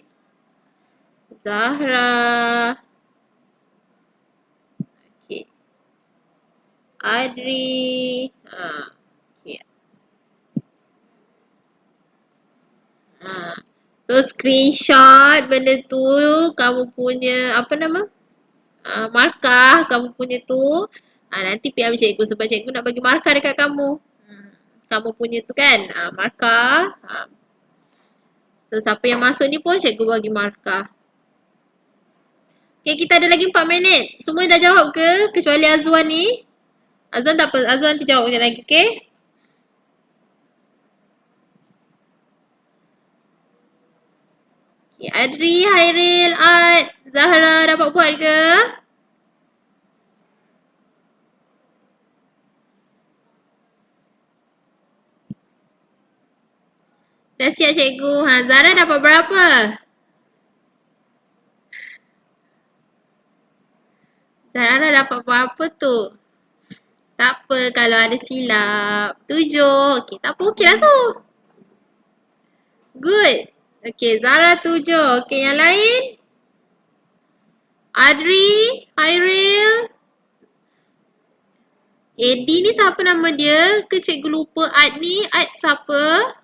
Zahra. Okey. Adri. Okay. So screenshot benda tu kamu punya apa nama? Markah kamu punya tu. Nanti PM cikgu sebab cikgu nak bagi markah dekat kamu. Kamu punya tu kan markah. So siapa yang masuk ni pun cikgu bagi markah. Okay, kita ada lagi 4 minit. Semua dah jawab ke? Kecuali Azwan ni. Azwan tak apa. Azwan nanti jawab sekejap lagi. Okay? Okay, Adri, Hairil, Ad, Zahra dapat buat ke? Dah siap cikgu. Zahra dapat berapa? Zahra dapat berapa tu? Tak apa kalau ada silap. 7. Okey, tak apa. Okey lah tu. Good. Okey, Zahra 7. Okey, yang lain? Adri, Hairil. Edi ni siapa nama dia? Ke cikgu lupa Ad ni? Ad siapa?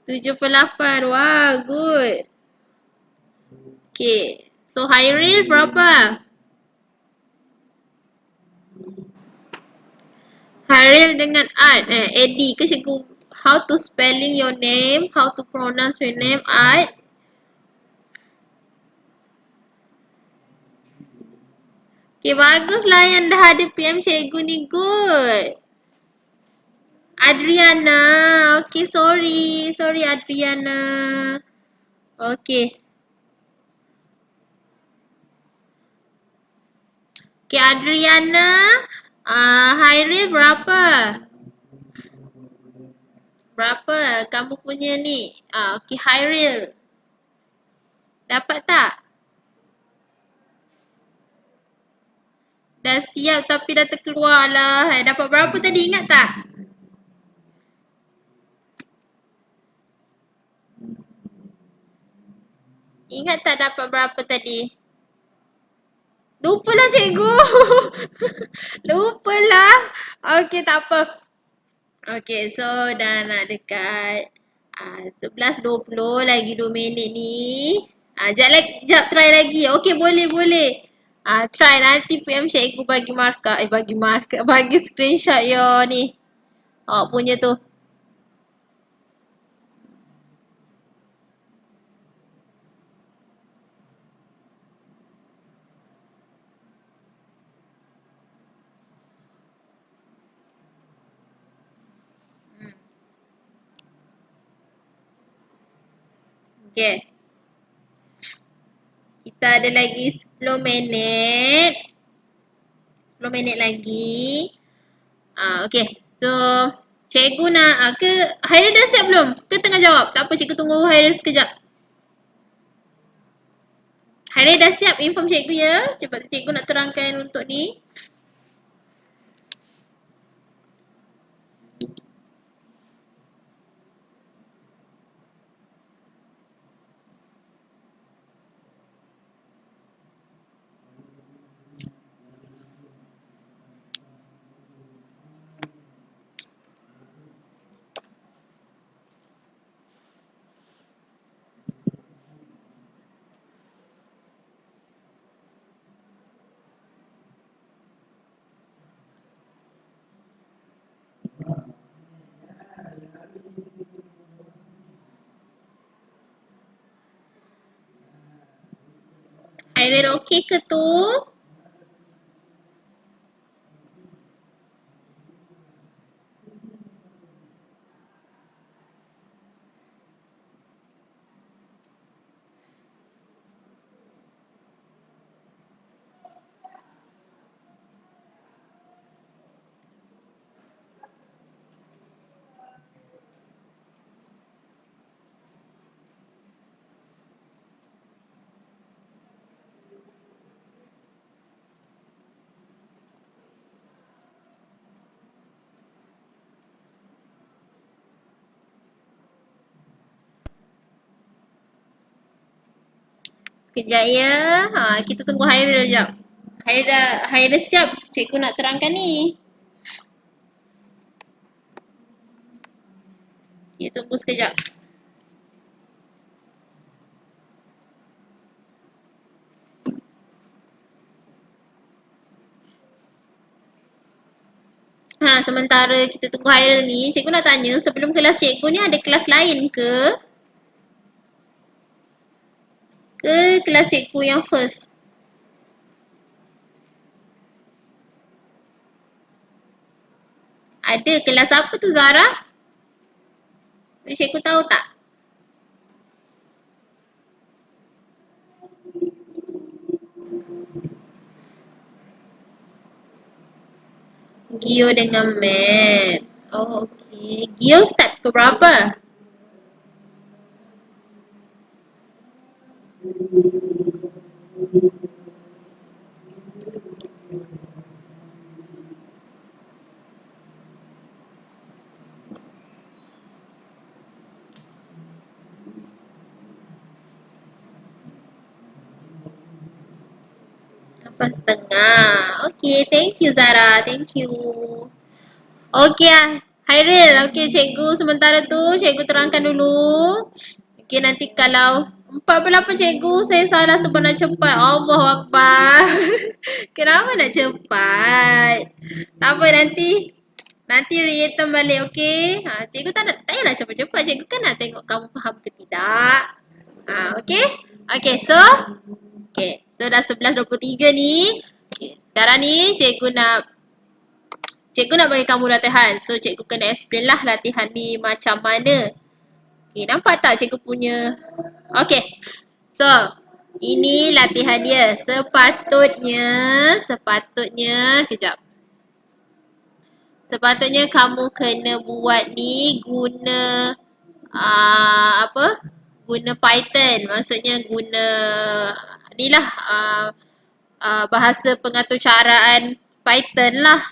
7/8. Wah, good. Okay. So, Hairil berapa? Hairil dengan Ad. Eddie ke cikgu? How to spelling your name? How to pronounce your name? Ad. Okay, baguslah yang dah ada PM cikgu ni. Good. Adriana. Okay, sorry. Sorry, Adriana. Okay. Okay, Adriana. Hairil berapa? Berapa kamu punya ni? Okey, Hairil. Dapat tak? Dah siap tapi dah terkeluar lah. Dapat berapa tadi, ingat tak? Ingat tak dapat berapa tadi? Lupalah cikgu. Lupalah. Okey, tak apa. Okey, so dah nak dekat 11.20, lagi 2 minit ni. Jap lagi, jap try lagi. Okey, boleh boleh. Try nanti PM cikgu bagi markah. Bagi markah, bagi screenshot your ni. Awak punya tu. Okey. Kita ada lagi 10 minit. 10 minit lagi. Okey. So, cikgu nak ke Hairil dah siap belum? Ke tengah jawab? Tak apa, cikgu tunggu Hairil sekejap. Hairil dah siap inform cikgu ya? Cepat cikgu nak terangkan untuk ni. Hairil okey ke tu? Kejap ya. Kita tunggu Hairil sekejap. Hairil siap. Cikgu nak terangkan ni. Kita tunggu sekejap. Sementara kita tunggu Hairil ni, cikgu nak tanya sebelum kelas cikgu ni ada kelas lain ke? Ke kelas cikgu yang first? Ada kelas apa tu Zara? Boleh cikgu tahu tak? Geo dengan Maths. Oh, okey. Geo start ke berapa? Lapan setengah. Okey, thank you Zara. Thank you. Okey Hairil. Okey, cikgu sementara tu cikgu terangkan dulu. Okey, nanti kalau 48 cikgu, saya salah sebab nak cepat. Allahu Akbar. Kenapa nak cepat? Tak apa, nanti reaton balik, okey? Cikgu tak payahlah cepat-cepat. Cikgu kan nak tengok kamu faham ke tidak. Okey? Okey, so dah 11.23 ni. Okay, sekarang ni cikgu nak bagi kamu latihan. So cikgu kena explain lah latihan ni macam mana. Okay, nampak tak cikgu punya? Okay, so ini latihan dia. Sepatutnya, kejap. Sepatutnya kamu kena buat ni guna apa? Guna Python. Maksudnya guna ni lah bahasa pengatur caraan Python lah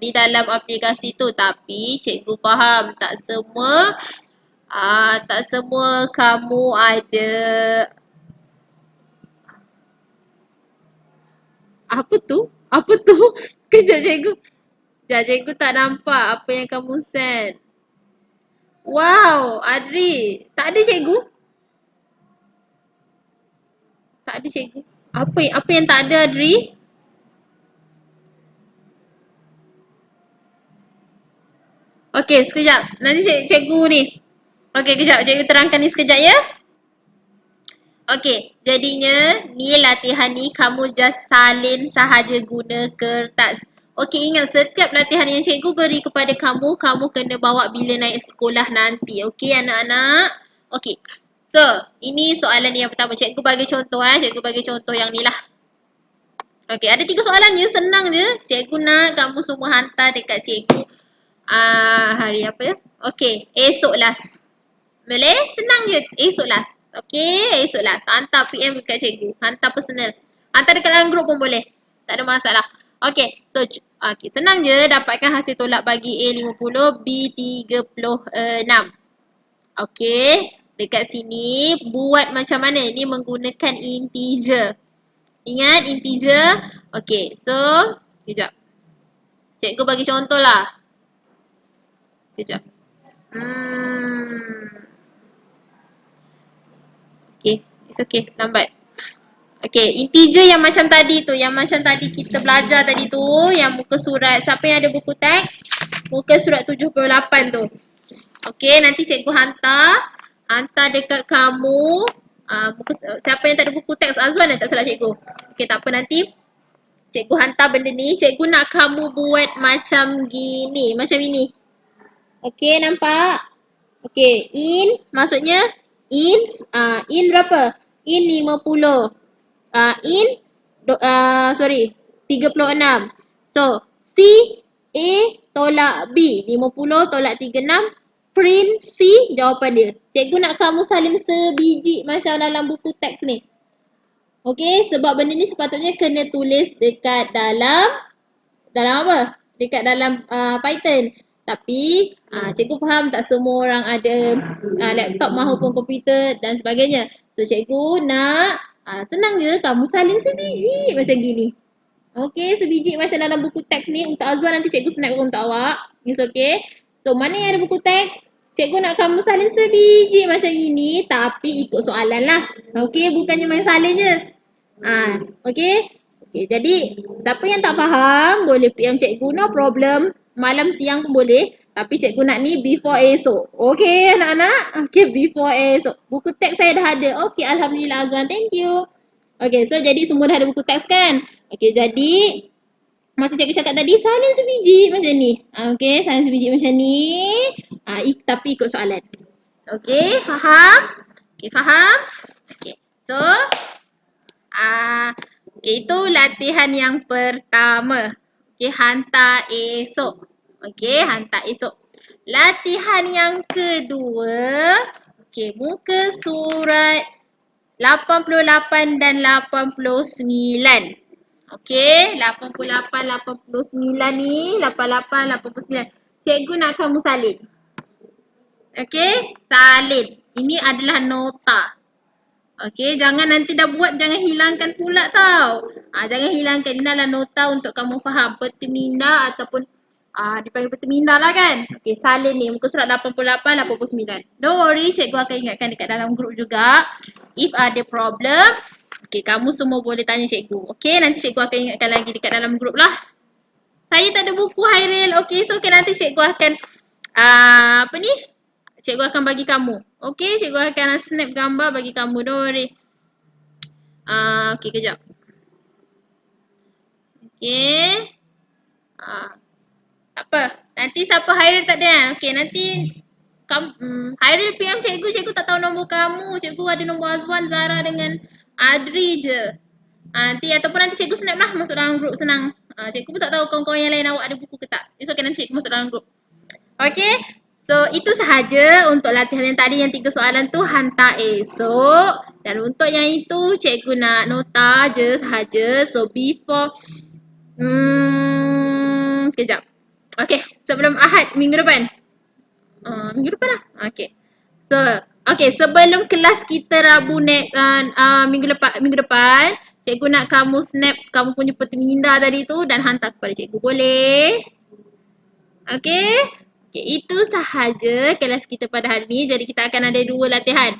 di dalam aplikasi tu. Tapi cikgu faham tak semua kamu ada apa tu? Apa tu? Kejap cikgu. Kejap cikgu tak nampak apa yang kamu send. Wow, Adri. Tak ada cikgu? Tak ada cikgu. Apa yang tak ada Adri? Okey, sekejap. Nanti cikgu ni. Okey, kejap. Cikgu terangkan ni sekejap ya. Okey, jadinya ni latihan ni kamu just salin sahaja guna kertas. Okey, ingat setiap latihan yang cikgu beri kepada kamu, kamu kena bawa bila naik sekolah nanti. Okey anak-anak? Okey. So, ini soalan yang pertama. Cikgu bagi contoh Cikgu bagi contoh yang ni lah. Okey, ada 3 soalan je. Senang je. Cikgu nak kamu semua hantar dekat cikgu. Hari apa ya? Okey, esok last. Boleh? Senang je. Esok last. Okey, esok last. Hantar PM dekat cikgu. Hantar personal. Hantar dekat dalam grup pun boleh. Tak ada masalah. Okey, so senang je dapatkan hasil tolak bagi A50, B36. Okey, dekat sini buat macam mana? Ini menggunakan integer. Ingat integer? Okey, so kejap. Cikgu bagi contoh lah. Kejap. Okay, it's okay, lambat. Okay, integer yang macam tadi tu, yang macam tadi kita belajar tadi tu, yang muka surat, siapa yang ada buku teks? Muka surat 78 tu. Okay, nanti cikgu hantar dekat kamu. Siapa yang tak ada buku teks? Azwan tak salah cikgu. Okay, tak apa, nanti cikgu hantar benda ni. Cikgu nak kamu buat macam gini, macam ini. Okay, nampak? Okay, maksudnya in berapa? In 50. In 36. So, C A tolak B. 50 tolak 36. Print C, jawapan dia. Cikgu nak kamu salin sebiji macam dalam buku teks ni. Okay, sebab benda ni sepatutnya kena tulis dekat dalam apa? Dekat dalam Python. Tapi cikgu faham tak semua orang ada laptop maupun komputer dan sebagainya. So cikgu nak senang je kamu salin sebiji macam gini. Okay, sebiji macam dalam buku teks ni. Untuk Azwan nanti cikgu snap untuk awak. It's okay. So mana yang ada buku teks? Cikgu nak kamu salin sebiji macam gini tapi ikut soalan lah. Okay, bukannya main salin je. Okay. Okay, jadi siapa yang tak faham boleh PM cikgu, no problem. Malam siang pun boleh. Tapi cikgu nak ni before esok. Okay anak-anak? Okay, before esok. Buku teks saya dah ada. Okay, Alhamdulillah Azwan. Thank you. Okay, so jadi semua dah ada buku teks kan? Okay, jadi macam cikgu cakap tadi, salin sebiji macam ni. Okay, salin sebiji macam ni. Tapi ikut soalan. Okay, faham? Okay, faham? Okay, so okay, itu latihan yang pertama. Okay, hantar esok. Okay, hantar esok. Latihan yang kedua. Okay, muka surat 88 dan 89. Okay, 88, 89 ni. 88, 89. Cikgu nak kamu salin. Okay, salin. Ini adalah nota. Okay, jangan nanti dah buat, jangan hilangkan pula tau. Jangan hilangkan. Ini adalah nota untuk kamu faham. Peti minda ataupun dipanggil peti minda lah kan. Okay, salin ni. Muka surat 88, 89. Don't worry, cikgu akan ingatkan dekat dalam grup juga. If ada problem, okay, kamu semua boleh tanya cikgu. Okay, nanti cikgu akan ingatkan lagi dekat dalam grup lah. Saya tak ada buku Hairil. Okay, so okay, nanti cikgu akan apa ni? Cikgu akan bagi kamu. Okay, cikgu akan snap gambar bagi kamu. Don't worry. Okay, kejap. Okay. Tak apa. Nanti siapa Hairil tak ada kan? Okay, nanti Hairil PM cikgu. Cikgu tak tahu nombor kamu. Cikgu ada nombor Azwan, Zara dengan Adri je. Nanti ataupun nanti cikgu snap lah masuk dalam grup senang. Cikgu pun tak tahu kawan-kawan yang lain awak ada buku ke tak. It's okay, nanti cikgu masuk dalam grup. Okay. So itu sahaja untuk latihan yang tadi, yang 3 soalan tu hantar esok. Dan untuk yang itu cikgu nak nota je sahaja. So before kejap. Okay, sebelum Ahad minggu depan. Minggu depan lah. Okay. So, okay, sebelum kelas kita Rabu minggu depan, cikgu nak kamu snap kamu punya peti minda tadi tu dan hantar kepada cikgu. Boleh? Okay? Okay, itu sahaja kelas kita pada hari ni. Jadi kita akan ada 2 latihan.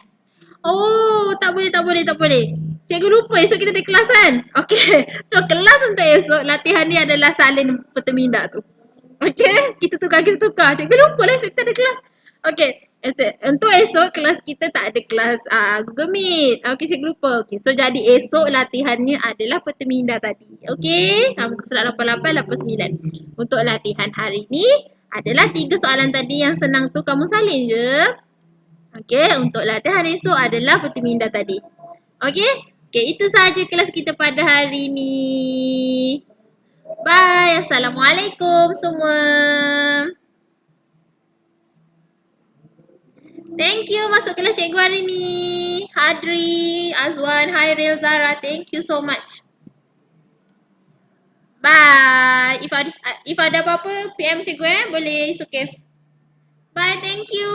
Oh, tak boleh, tak boleh, tak boleh. Cikgu lupa esok kita ada kelas kan? Okay. So, kelas untuk esok, latihan ni adalah salin peti minda tu. Okay, kita tukar. Cikgu lupa lah esok kita ada kelas. Okay, untuk esok kelas kita tak ada kelas Google Meet. Okay, cikgu lupa. Okay, so jadi esok latihannya adalah peti minda tadi. Okay, muka surat 88, 89. Untuk latihan hari ni adalah 3 soalan tadi yang senang tu kamu salin je. Okay, untuk latihan esok adalah peti minda tadi. Okay, itu sahaja kelas kita pada hari ni. Bye. Assalamualaikum semua. Thank you masuk kelas cikgu hari ni. Hadri, Azwan, Hairil, Zara. Thank you so much. Bye. If ada apa-apa PM cikgu boleh. It's okay. Bye. Thank you.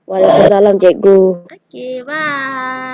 Waalaikumsalam cikgu. Okay, bye.